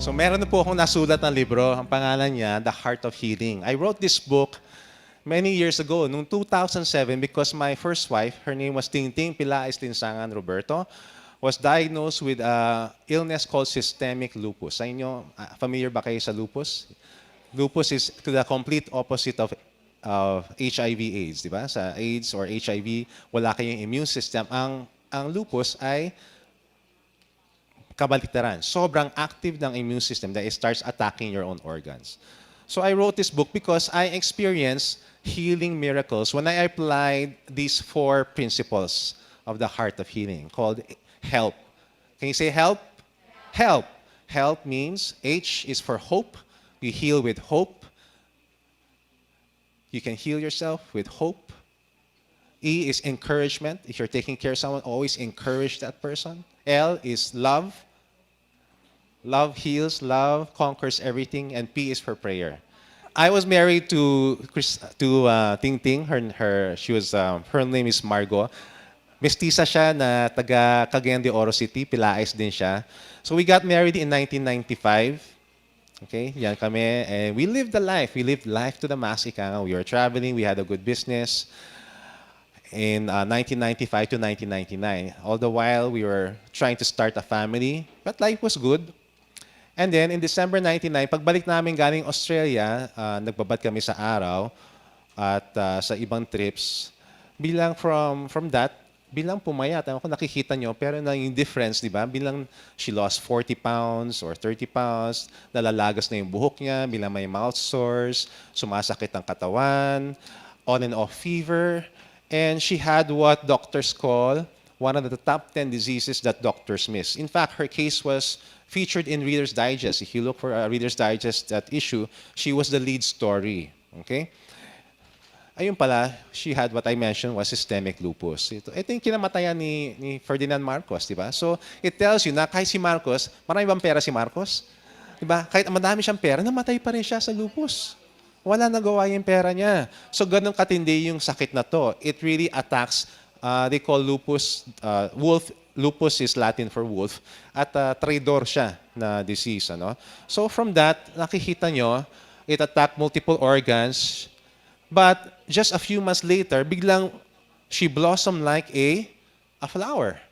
So meron na po akong nasulat na libro. Ang pangalan niya, The Heart of Healing. I wrote this book many years ago, noong 2007, because my first wife, her name was Tingting Pilaes Linsangan Roberto, was diagnosed with a illness called systemic lupus. Sa inyo, familiar ba kayo sa lupus? Lupus is to the complete opposite of HIV/AIDS, di ba? Sa AIDS or HIV, wala kayong immune system. Ang lupus ay kabaliktaran. Sobrang active ng immune system that it starts attacking your own organs. So I wrote this book because I experienced healing miracles when I applied these 4 principles of the heart of healing called HELP. Can you say help? Help. Help means H is for hope. You heal with hope. You can heal yourself with hope. E is encouragement. If you're taking care of someone, always encourage that person. L is love. Love heals, love conquers everything, and P is for prayer. I was married to Ting Ting. Her name is Margo. Mestiza siya na taga Cagayan de Oro City, Pilaes din siya. So we got married in 1995. Okay, yan kami. And we lived the life. We lived life to the max. We were traveling. We had a good business in 1995 to 1999. All the while, we were trying to start a family, but life was good. And then, in December 99, pagbalik namin galing Australia, nagbabad kami sa araw at sa ibang trips. Bilang from that, bilang pumayat, ako nakikita nyo, pero na yung difference, di ba? Bilang she lost 40 pounds or 30 pounds, nalalagas na yung buhok niya, bilang may mouth sores, sumasakit ang katawan, on and off fever, and she had what doctors call one of the top 10 diseases that doctors miss. In fact, her case was featured in Reader's Digest. If you look for a Reader's Digest that issue, she was the lead story. Okay? Ayun pala, she had what I mentioned was systemic lupus. Ito yung kinamatayan ni Ferdinand Marcos, di ba? So, it tells you na kahit si Marcos, marami bang pera si Marcos? Di ba? Kahit madami siyang pera, namatay pa rin siya sa lupus. Wala nagawa yung pera niya. So, ganun katindi yung sakit na to. It really attacks, they call lupus, wolf. Lupus is Latin for wolf. At traidor siya na disease. Ano? So, from that, nakikita nyo, it attacked multiple organs. But just a few months later, biglang she blossomed like a flower.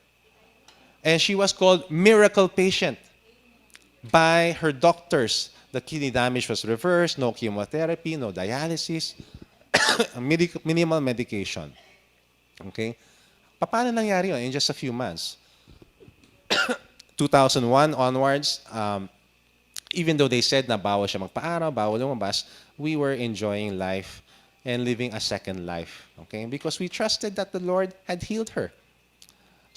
And she was called miracle patient by her doctors. The kidney damage was reversed, no chemotherapy, no dialysis, minimal medication. Okay? Paano nangyari yun in just a few months? 2001 onwards, even though they said na bawal siya magpaaraw, bawal lumabas, we were enjoying life and living a second life. Okay? Because we trusted that the Lord had healed her.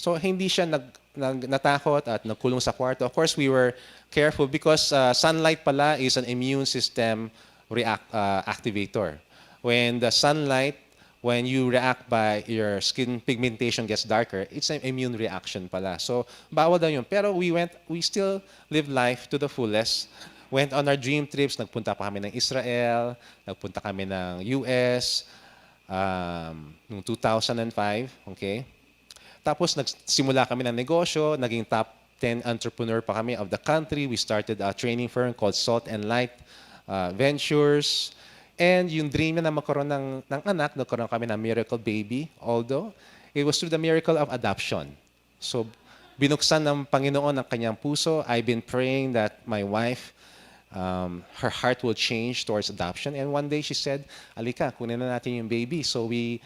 So hindi siya natakot at nagkulong sa kwarto. Of course, we were careful because sunlight pala is an immune system activator. When the sunlight, when you react by your skin pigmentation gets darker, it's an immune reaction pala. So bawal daw yun. Pero we still lived life to the fullest. Went on our dream trips, nagpunta pa kami ng Israel, nagpunta kami ng US, noong 2005, okay? Tapos nagsimula kami ng negosyo, naging top 10 entrepreneur pa kami of the country. We started a training firm called Salt and Light Ventures. And yung dream na magkaroon ng anak, nagkaroon kami ng miracle baby, although it was through the miracle of adoption. So binuksan ng Panginoon ang kanyang puso. I've been praying that my wife, her heart will change towards adoption. And one day she said, "Alika, kunin na natin yung baby." So we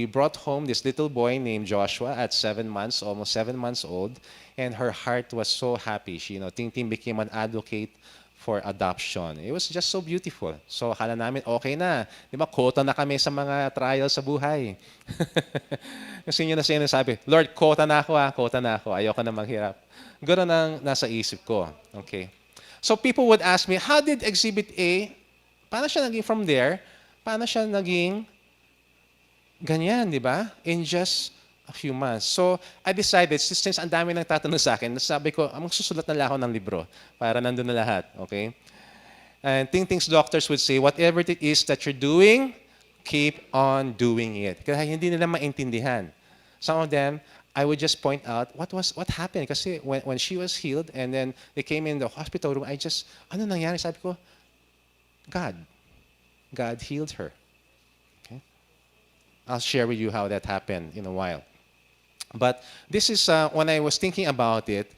brought home this little boy named Joshua at 7 months, almost 7 months old. And her heart was so happy. She, Ting Ting became an advocate for adoption. It was just so beautiful. So akala namin, okay na. Di ba, quota na kami sa mga trials sa buhay. Kasi yun na sinasabi, Lord, quota na ako quota na ako. Ayoko na maghirap. Ganoon ang nasa isip ko. Okay. So people would ask me, how did Exhibit A, paano siya naging from there, paano siya naging ganyan, di ba? In just a few months. So, I decided, since ang dami nang tatanong sa akin, sabi ko, magsusulat na lang ako ng libro para nandun na lahat, okay? And Ting Ting's doctors would say, whatever it is that you're doing, keep on doing it. Kaya hindi nila maintindihan. Some of them, I would just point out what happened. Kasi when she was healed and then they came in the hospital room, ano nangyari? Sabi ko, God. God healed her. Okay? I'll share with you how that happened in a while. But this is, when I was thinking about it,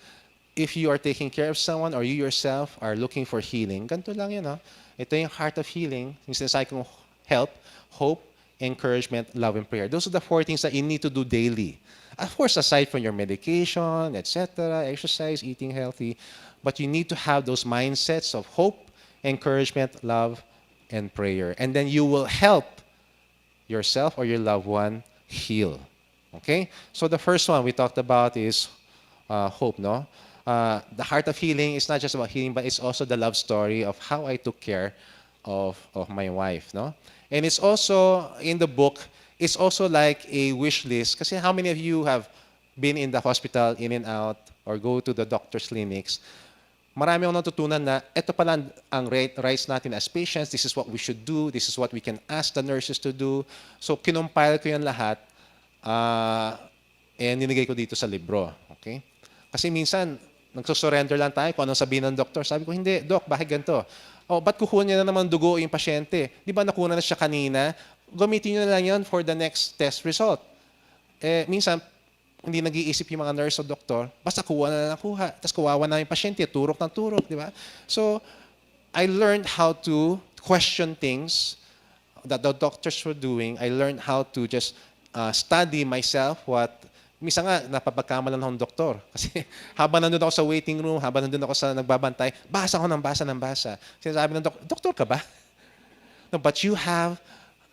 if you are taking care of someone or you yourself are looking for healing, ganito lang yun, ha? Ito yung heart of healing. Yung sinasabi kong help, hope, encouragement, love, and prayer. Those are the 4 things that you need to do daily. Of course, aside from your medication, etc., exercise, eating healthy, but you need to have those mindsets of hope, encouragement, love, and prayer. And then you will help yourself or your loved one heal. Okay? So the first one we talked about is hope, no? The heart of healing is not just about healing, but it's also the love story of how I took care of my wife, no? And it's also, in the book, it's also like a wish list. Kasi how many of you have been in the hospital, in and out, or go to the doctor's clinics? Marami akong natutunan na ito pala ang rights natin as patients, this is what we should do, this is what we can ask the nurses to do. So, kinumpile ko yan lahat, and ninigay ko dito sa libro. Okay? Kasi minsan, nagsusurrender lang tayo kung anong sabihin ng doktor. Sabi ko, hindi, Doc, bakit ganito? O, ba't kukuha niya na naman dugo yung pasyente? Di ba nakuha na siya kanina? Gamitin niyo na lang yan for the next test result. Minsan, hindi nag-iisip yung mga nurse o doktor, basta kuha na nakuha. Tapos kuwawa na yung pasyente, turok ng turok, di ba? So, I learned how to question things that the doctors were doing. I learned how to just study myself minsan nga, napapagkamalan akong doktor. Kasi habang nandun ako sa waiting room, habang nandun ako sa nagbabantay, basa ako ng basa. Sinasabi ng doktor ka ba? No, but you have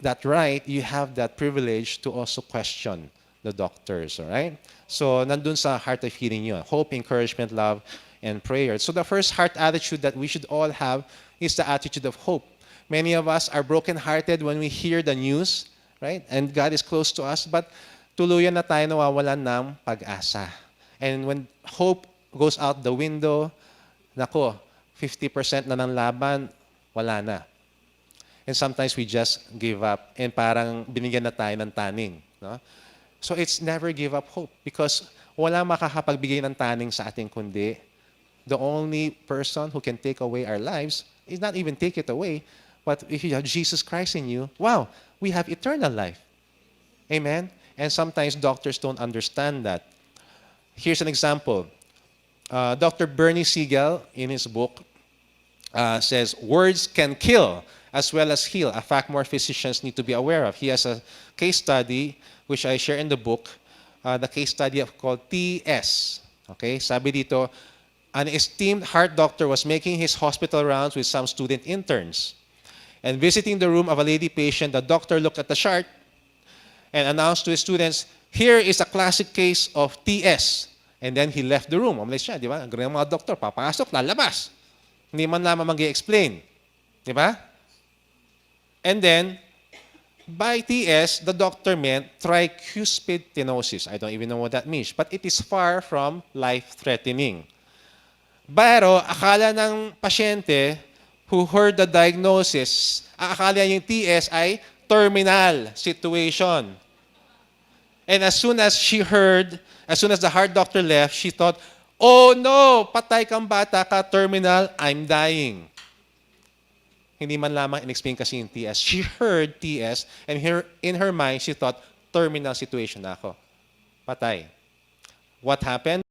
that right, you have that privilege to also question the doctors, all right? So, nandun sa heart of healing yun. Hope, encouragement, love, and prayer. So, the first heart attitude that we should all have is the attitude of hope. Many of us are brokenhearted when we hear the news, right? And God is close to us, but tuluyan na tayo nawawalan ng pag-asa. And when hope goes out the window, nako, 50% na ng laban, wala na. And sometimes we just give up and parang binigyan na tayo ng taning. No? So it's never give up hope because wala makakapagbigay ng taning sa ating kundi the only person who can take away our lives is not even take it away, but if you have Jesus Christ in you, wow, we have eternal life. Amen? And sometimes doctors don't understand that. Here's an example. Dr. Bernie Siegel, in his book, says, words can kill as well as heal, a fact more physicians need to be aware of. He has a case study, which I share in the book, the case study called TS. Okay, sabi dito, an esteemed heart doctor was making his hospital rounds with some student interns. And visiting the room of a lady patient, the doctor looked at the chart and announced to his students, here is a classic case of TS. And then he left the room. Umalis siya, di ba? Ang ganyan mga doktor, papasok, lalabas. Hindi man lamang mag-i-explain. Di ba? And then, by TS, the doctor meant tricuspid stenosis. I don't even know what that means. But it is far from life-threatening. Pero, akala ng pasyente who heard the diagnosis, akala yung TS ay terminal situation. And as soon as the heart doctor left, she thought, oh no, patay kang bata ka, terminal, I'm dying. Hindi man lamang in-explain kasi yung TS. She heard TS, and in her mind, she thought, terminal situation na ako. Patay. What happened?